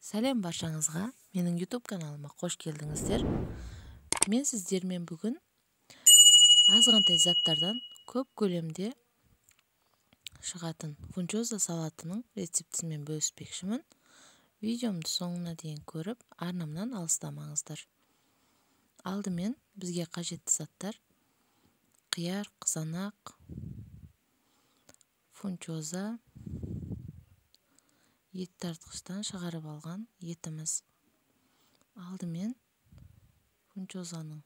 Сәлем баршаңызға, менің YouTube каналыма қош келдіңіздер. Мен сіздермен бүгін азғантай заттардан көп көлемде шығатын фунчоза салатының рецептісімен бөліспекшімін. Видеомды соңына дейін көріп, арнамнан алыстамаңыздар. Алдымен бізге қажетті заттар: қияр, қызанақ, фунчоза, ет тартқыштан шығарып алған етіміз. Алдымен фунчозаның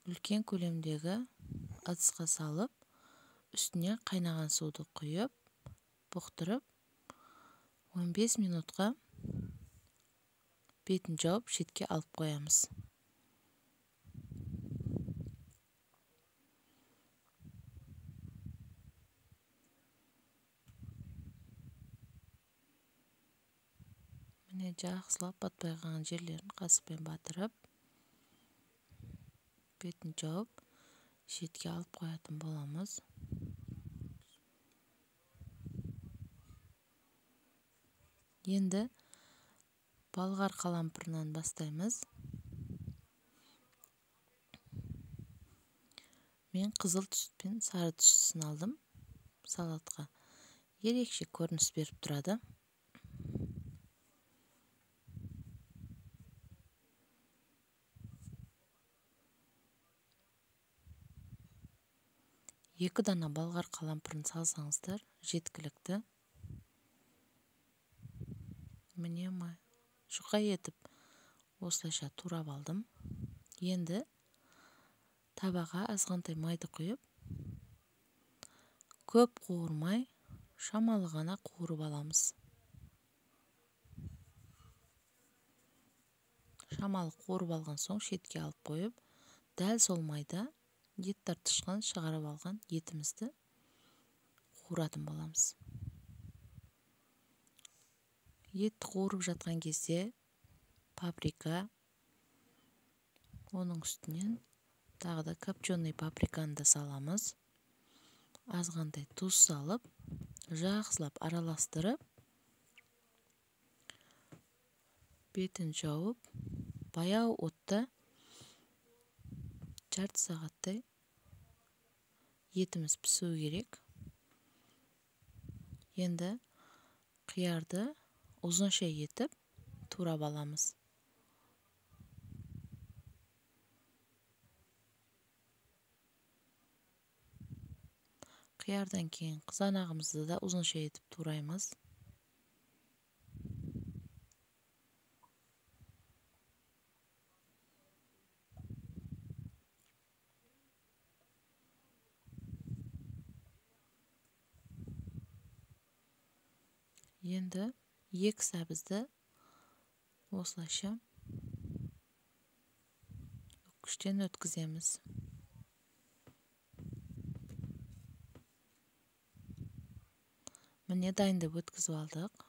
үлкен көлемдегі ыдысқа салып, үстіне қайнаған суды құйып, бұқтырып, 15 минутқа бетін жауып шетке алып қоямыз. Міне жақсылап батпай қалған жерлерін қасықпен батырып, бетін жауып шетке алып қоятын боламыз. Енді балғар қалампырынан бастаймыз. Мен қызыл түс пен сары түсін алдым. Салатқа ерекше көрініс беріп тұрады. Екі дана балғар қалампырын салсаңыздар жеткілікті. Міне жұқа етіп осылайша турап алдым. Енді табаға азғантай майды құйып, көп қуырмай, шамалы ғана қуырып аламыз. Шамалы қуырып алған соң шетке алып қойып, дәл сол майда ет тартқыштан шығарып алған етімізді қуыратын боламыз. Етті қуырып жатқан кезде паприка, оның үстінен тағы да копченый паприканы да саламыз. Азғантай тұз салып, жақсылап араластырып, бетін жауып, баяу отта жарты сағаттай етіміз пісуі керек. Енді қиярды ұзынша етіп турап аламыз. Қиярдан кейін қызанағымызды да ұзынша етіп тураймыз. Енді екі сәбізді осылайша үккіштен өткіземіз. Міне дайындап өткізіп алдық.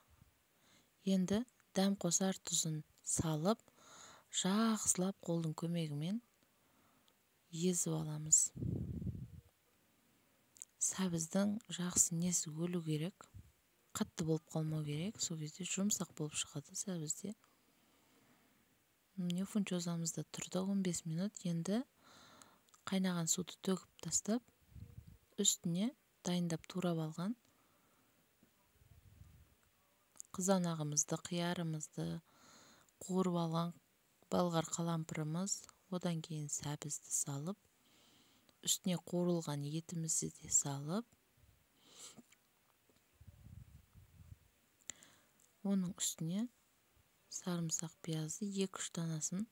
Енді дәм қосар тұзын салып, жақсылап қолдың көмегімен езіп аламыз. Сәбіздің жақсы несі өлу керек. Қатты болып қалмау керек. Сол кезде жұмсақ болып шығады сәбізде. Міне фунчозамызда тұрды 15 минут. Енді қайнаған суды төгіп тастап, үстіне дайындап турап алған қызанағымызды, қиярымызды, қуырып алған балғар қалампырымыз, одан кейін сәбізді салып, үстіне қуырылған етімізді де салып, оның үстіне сарымсақ пиязды 2-3 данасын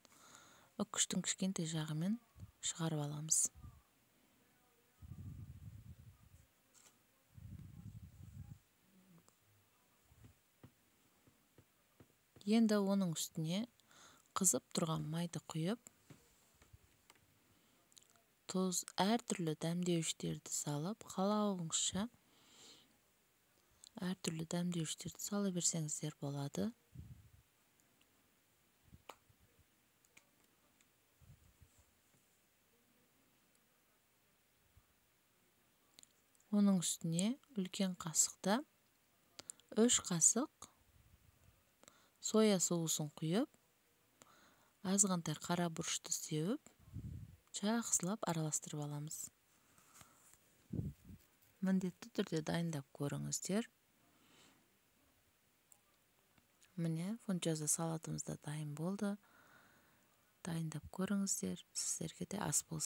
үккіштің кішкентай жағымен шығарып аламыз. Енді оның үстіне қызып тұрған майды құйып, тұз, әртүрлі дәмдеуіштерді салып, қалауыңызша әртүрлі дәмдеуіштерді сала берсеңіздер болады. Оның үстіне үлкен қасықта 3 қасық соя соусын құйып, азғантай қара бұрышты сеуіп, жақсылап араластырып аламыз. Міндетті түрде дайындап көріңіздер. Міне, фунчоза салатымыз да дайын болды. Дайындап көріңіздер. Сіздерге де ас болсын.